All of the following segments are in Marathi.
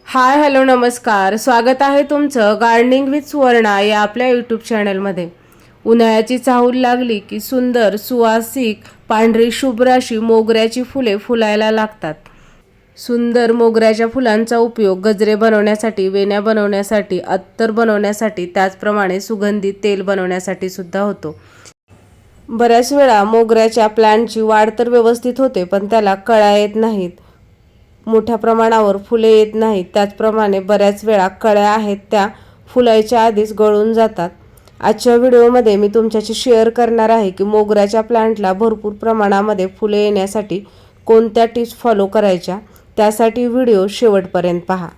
हाय हॅलो नमस्कार, स्वागत आहे तुमचं गार्डनिंग विथ सुवर्णा या आपल्या यूट्यूब चॅनलमध्ये. उन्हाळ्याची चाहूल लागली की सुंदर सुवासिक पांढरी शुभ्र अशी मोगऱ्याची फुले फुलायला लागतात. सुंदर मोगऱ्याच्या फुलांचा उपयोग गजरे बनवण्यासाठी, वेण्या बनवण्यासाठी, अत्तर बनवण्यासाठी, त्याचप्रमाणे सुगंधित तेल बनवण्यासाठी सुद्धा होतो. बऱ्याच वेळा मोगऱ्याच्या प्लांटची वाढ तर व्यवस्थित होते, पण त्याला कळ्या येत नाहीत, मोठ्या प्रमाणावर फुले येत नाहीत. त्याचप्रमाणे बऱ्याच वेळा कळ्या आहेत त्या फुलायच्या आधीच गळून जातात. आजच्या व्हिडिओमध्ये मी तुमच्याशी शेअर करणार आहे की मोगऱ्याच्या प्लांटला भरपूर प्रमाणामध्ये फुले येण्यासाठी कोणत्या टिप्स फॉलो करायच्या. त्यासाठी व्हिडिओ शेवटपर्यंत पहा.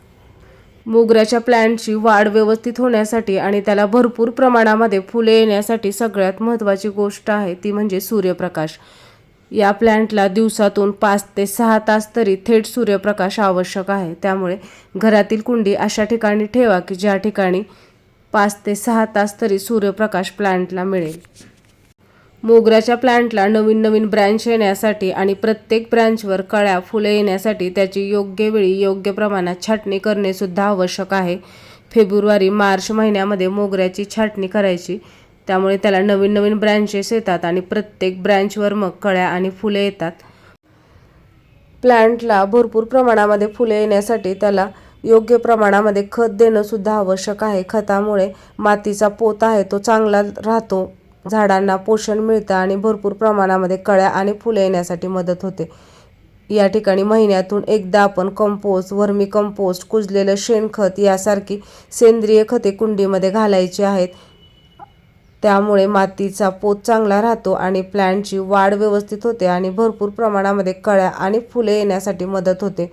मोगऱ्याच्या प्लांटची वाढ व्यवस्थित होण्यासाठी आणि त्याला भरपूर प्रमाणामध्ये फुले येण्यासाठी सगळ्यात महत्त्वाची गोष्ट आहे ती म्हणजे सूर्यप्रकाश. या प्लांटला दिवसातून 5 ते 6 तास तरी थेट सूर्यप्रकाश आवश्यक आहे. त्यामुळे घरातील कुंडी अशा ठिकाणी ठेवा की ज्या ठिकाणी 5 ते 6 तास तरी सूर्यप्रकाश प्लांटला मिळेल. मोगऱ्याच्या प्लांटला नवीन नवीन ब्रँच येण्यासाठी आणि प्रत्येक ब्रँचवर कळ्या फुले येण्यासाठी त्याची योग्य वेळी योग्य प्रमाणात छाटणी करणे सुद्धा आवश्यक आहे. फेब्रुवारी-मार्च महिन्यामध्ये मोगऱ्याची छाटणी करायची, त्यामुळे त्याला नवीन नवीन ब्रँचेस येतात आणि प्रत्येक ब्रँचवर मग कळ्या आणि फुले येतात. प्लांटला भरपूर प्रमाणामध्ये फुले येण्यासाठी त्याला योग्य प्रमाणामध्ये खत देणं सुद्धा आवश्यक आहे. खतामुळे मातीचा पोत आहे तो चांगला राहतो, झाडांना पोषण मिळतं आणि भरपूर प्रमाणामध्ये कळ्या आणि फुले येण्यासाठी मदत होते. या ठिकाणी महिन्यातून एकदा आपण कंपोस्ट, वर्मी कंपोस्ट, कुजलेलं शेणखत यासारखी सेंद्रिय खते कुंडीमध्ये घालायची आहेत. त्यामुळे मातीचा पोत चांगला राहतो आणि प्लांटची वाढ व्यवस्थित होते आणि भरपूर प्रमाणामध्ये कळ्या आणि फुले येण्यासाठी मदत होते.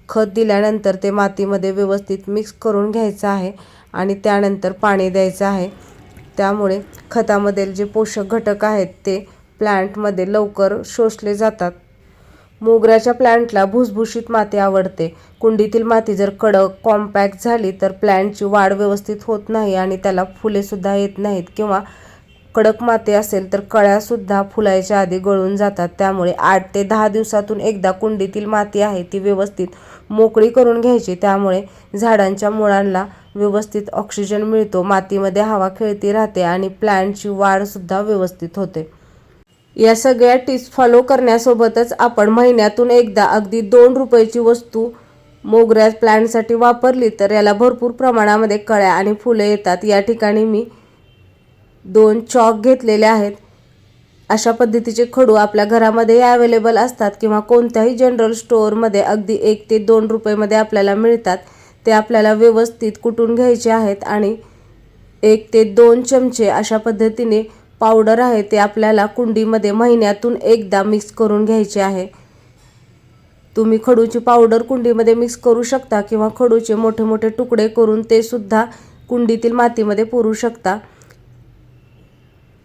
खत दिल्यानंतर ते मातीमध्ये व्यवस्थित मिक्स करून घ्यायचं आहे आणि त्यानंतर पाणी द्यायचं आहे. त्यामुळे खतामधील जे पोषक घटक आहेत ते प्लांटमध्ये लवकर शोषले जातात. मोगऱ्याच्या प्लांटला भुसभुशीत माती आवडते. कुंडीतील माती जर कडक, कॉम्पॅक्ट झाली तर प्लांटची वाढ व्यवस्थित होत नाही आणि त्याला फुलेसुद्धा येत नाहीत, किंवा कडक माती असेल तर कळ्यासुद्धा फुलायच्या आधी गळून जातात. त्यामुळे 8 ते 10 दिवसातून एकदा कुंडीतील माती आहे ती व्यवस्थित मोकळी करून घ्यायची. त्यामुळे झाडांच्या मुळांना व्यवस्थित ऑक्सिजन मिळतो, मातीमध्ये हवा खेळती राहते आणि प्लांटची वाढसुद्धा व्यवस्थित होते. या सगळ्या टिप्स फॉलो करण्यासोबतच आपण महिन्यातून एकदा अगदी 2 रुपयाची वस्तू मोगऱ्या प्लांटसाठी वापरली तर याला भरपूर प्रमाणामध्ये कळ्या आणि फुले येतात. या ठिकाणी मी 2 चॉक घेतलेले आहेत. अशा पद्धतीचे खडू आपल्या घरामध्ये अवेलेबल असतात किंवा कोणत्याही जनरल स्टोअरमध्ये अगदी 1 ते 2 रुपयामध्ये आपल्याला मिळतात. ते आपल्याला व्यवस्थित कुटून घ्यायचे आहेत आणि 1 ते 2 चमचे अशा पद्धतीने पावडर आहे ते आपल्याला कुंडीमध्ये महिन्यातून एकदा मिक्स करून घ्यायचे आहे. तुम्ही खडूची पावडर कुंडीमध्ये मिक्स करू शकता किंवा खडूचे मोठे मोठे तुकडे करून ते सुद्धा कुंडीतील मातीमध्ये पुरू शकता.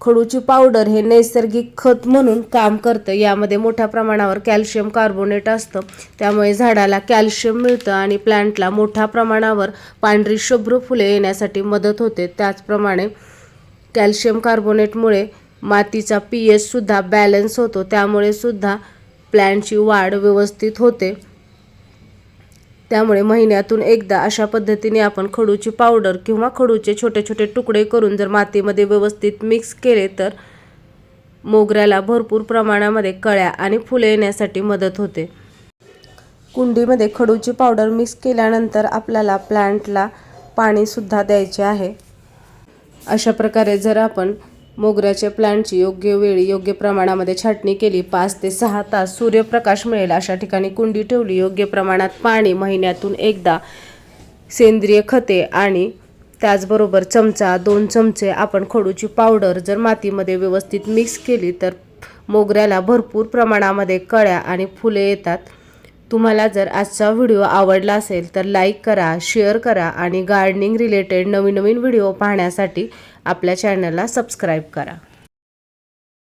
खडूची पावडर हे नैसर्गिक खत म्हणून काम करतं. यामध्ये मोठ्या प्रमाणावर कॅल्शियम कार्बोनेट असतं, त्यामुळे झाडाला कॅल्शियम मिळतं आणि प्लांटला मोठ्या प्रमाणावर पांढरी शुभ्र फुले येण्यासाठी मदत होते. त्याचप्रमाणे कॅल्शियम कार्बोनेटमुळे मातीचा pH सुद्धा बॅलन्स होतो, त्यामुळे सुद्धा प्लांटची वाढ व्यवस्थित होते. त्यामुळे महिन्यातून एकदा अशा पद्धतीने आपण खडूची पावडर किंवा खडूचे छोटे छोटे तुकडे करून जर मातीमध्ये व्यवस्थित मिक्स केले तर मोगऱ्याला भरपूर प्रमाणामध्ये कळ्या आणि फुले येण्यासाठी मदत होते. कुंडीमध्ये खडूची पावडर मिक्स केल्यानंतर आपल्याला प्लांटला पाणीसुद्धा द्यायचे आहे. अशा प्रकारे जर आपण मोगऱ्याच्या प्लांटची योग्य वेळी योग्य प्रमाणामध्ये छाटणी केली, 5 ते 6 तास सूर्यप्रकाश मिळेल अशा ठिकाणी कुंडी ठेवली, योग्य प्रमाणात पाणी, महिन्यातून एकदा सेंद्रिय खते आणि त्याचबरोबर 1-2 चमचे आपण खडूची पावडर जर मातीमध्ये व्यवस्थित मिक्स केली तर मोगऱ्याला भरपूर प्रमाणामध्ये कळ्या आणि फुले येतात. तुम्हाला जर आजचा व्हिडिओ आवडला असेल तर लाईक करा, शेअर करा आणि गार्डनिंग रिलेटेड नवीन नवीन व्हिडिओ पाहण्यासाठी आपल्या चॅनलला सबस्क्राईब करा.